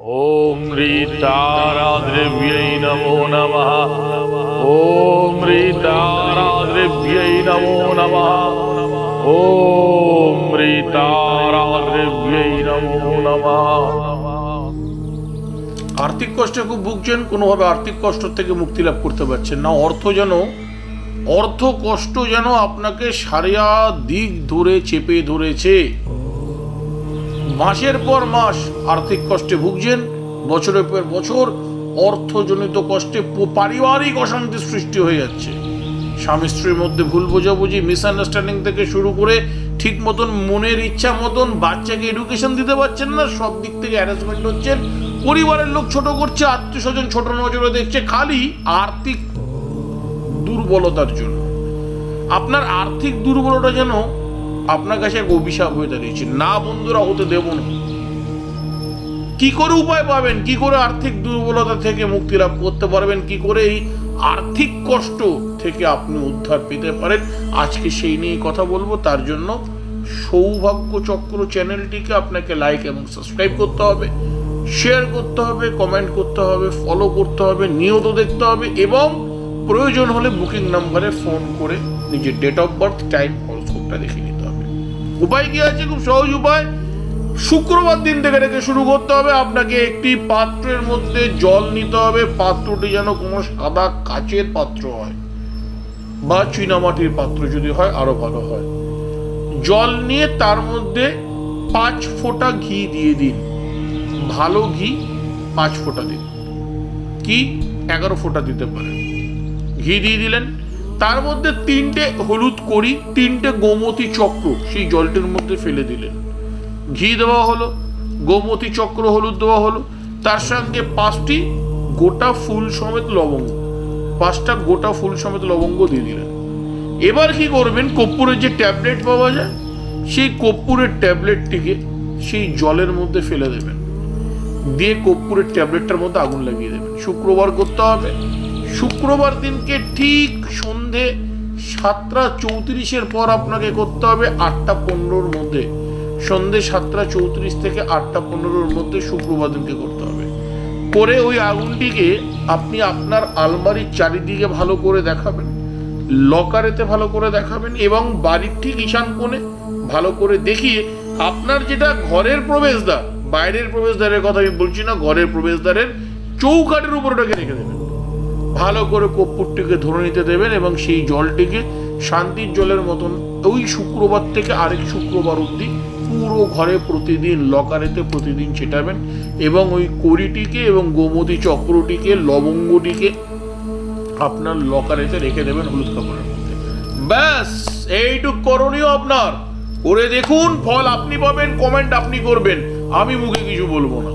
ओम ह्रीताराद्रव्यै नमो नमः। ओम ह्रीताराद्रव्यै नमो नमः। ओम ह्रीताराद्रव्यै नमो नमः। আর্থিক কষ্টে খুব ভুগছেন, কোনোভাবে আর্থিক কষ্ট থেকে মুক্তি লাভ করতে পারছেন না। অর্থ কষ্ট যেন আপনাকে সারা দিক ধরে চেপে ধরেছে। মাসের পর মাস আর্থিক কষ্টে ভুগছেন, বছরের পর বছর অর্থজনিত কষ্টে পারিবারিক অশান্তির সৃষ্টি হয়ে যাচ্ছে। স্বামী স্ত্রীর মধ্যে ভুল বোঝাবুঝি, মিসআন্ডারস্ট্যান্ডিং থেকে শুরু করে ঠিক মতন মনের ইচ্ছা মতন বাচ্চাকে এডুকেশন দিতে পারছেন না, সব দিক থেকে হ্যারাসমেন্ট হচ্ছেন। পরিবারের লোক ছোট করছে, আত্মীয় স্বজন ছোট নজরে দেখছে, খালি আর্থিক দুর্বলতার জন্য। আপনার আর্থিক দুর্বলতা যেন আপনার কাছে এক অভিশাপ হয়ে দাঁড়িয়েছে। না বন্ধুরা, হতে দেব না। কি করে উপায় পাবেন, কি করে আর্থিক দুর্বলতা থেকে মুক্তি লাভ করতে পারবেন, কি করে এই আর্থিক কষ্ট থেকে আপনি উদ্ধার পেতে পারেন, আজকে সেই নিয়ে কথা বলবো। তার জন্য সৌভাগ্য চক্র চ্যানেলটিকে আপনাকে লাইক এবং সাবস্ক্রাইব করতে হবে, শেয়ার করতে হবে, কমেন্ট করতে হবে, ফলো করতে হবে, নিয়ত দেখতে হবে এবং প্রয়োজন হলে বুকিং নাম্বারে ফোন করে নিজের ডেট অফ বার্থ, টাইম, হরোস্কোপটা দেখে নিতে হবে। উপায় কি আছে? খুব সহজ উপায়। শুক্রবার দিন থেকে রেখে শুরু করতে হবে। আপনাকে একটি পাত্রের মধ্যে জল নিতে হবে। পাত্রটি যেন কোনো সাদা কাচের পাত্র হয় বা চীনামাটির পাত্র যদি হয় আরো ভালো হয়। জল নিয়ে তার মধ্যে 5 ফোঁটা ঘি দিয়ে দিন। ভালো ঘি 5 ফোঁটা দিন, কি 11 ফোঁটা দিতে পারেন। ঘি দিয়ে দিলেন, তার মধ্যে 3টে হলুদ কড়ি, 3টে গোমতী চক্র সেই জলটির মধ্যে ফেলে দিলেন। ঘি দেওয়া হলো, গোমতী চক্র, হলুদ দেওয়া হলো, তার সঙ্গে 5টি গোটা ফুল সমেত লবঙ্গ, 5টা গোটা ফুল সমেত লবঙ্গ দিয়ে দিলেন। এবার কি করবেন, কর্পূরের যে ট্যাবলেট পাওয়া যায় সেই কর্পূরের ট্যাবলেটটিকে সেই জলের মধ্যে ফেলে দেবেন, দিয়ে কর্পূরের ট্যাবলেটটার মধ্যে আগুন লাগিয়ে দেবেন। শুক্রবার করতে হবে। শুক্রবার দিনকে ঠিক সন্ধে 7:34 পর আপনাকে করতে হবে, 8:15 মধ্যে। সন্ধে 7:34 থেকে 8:15 মধ্যে শুক্রবার দিনকে করতে হবে। করে ওই আগুনটিকে আপনি আপনার আলমারির চারিদিকে ভালো করে দেখাবেন, লকারেতে ভালো করে দেখাবেন এবং বাড়ির ঠিক ঈশান কোণে ভালো করে দেখিয়ে আপনার যেটা ঘরের প্রবেশদ্বার, বাইরের প্রবেশদ্বারের কথা আমি বলছি না, ঘরের প্রবেশদ্বারের চৌকাঠের উপর ওটাকে রেখে দেবেন। ভালো করে কর্পূরটিকে ধরে নিতে দেবেন এবং সেই জলটিকে শান্তির জলের মতন ওই শুক্রবার থেকে আরেক শুক্রবার অবধি পুরো ঘরে প্রতিদিন, লকারেতে প্রতিদিন ছেটাবেন এবং ওই কড়িটিকে এবং গোমতী চক্রটিকে, লবঙ্গটিকে আপনার লকারেতে রেখে দেবেন হলুদ কাপড়ের মধ্যে। ব্যাস, এইটুক করণীয় আপনার। করে দেখুন, ফল আপনি পাবেন, কমেন্ট আপনি করবেন, আমি মুখে কিছু বলবো না।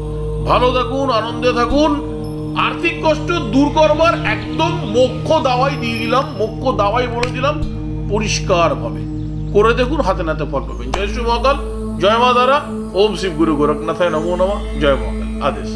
ভালো থাকুন, আনন্দে থাকুন। আর্থিক কষ্ট দূর করবার একদম মোক্ষ দাওয়াই দিয়ে দিলাম, মোক্ষ দাওয়াই বলে দিলাম, পরিষ্কার ভাবে করে দেখুন, হাতে নাতে ফল পাবেন। জয় শ্রী মহাকাল, জয় মা তারা, ওম শিব গুরু গোরখনাথায় নমো নমঃ, জয় মহাকাল, আদেশ।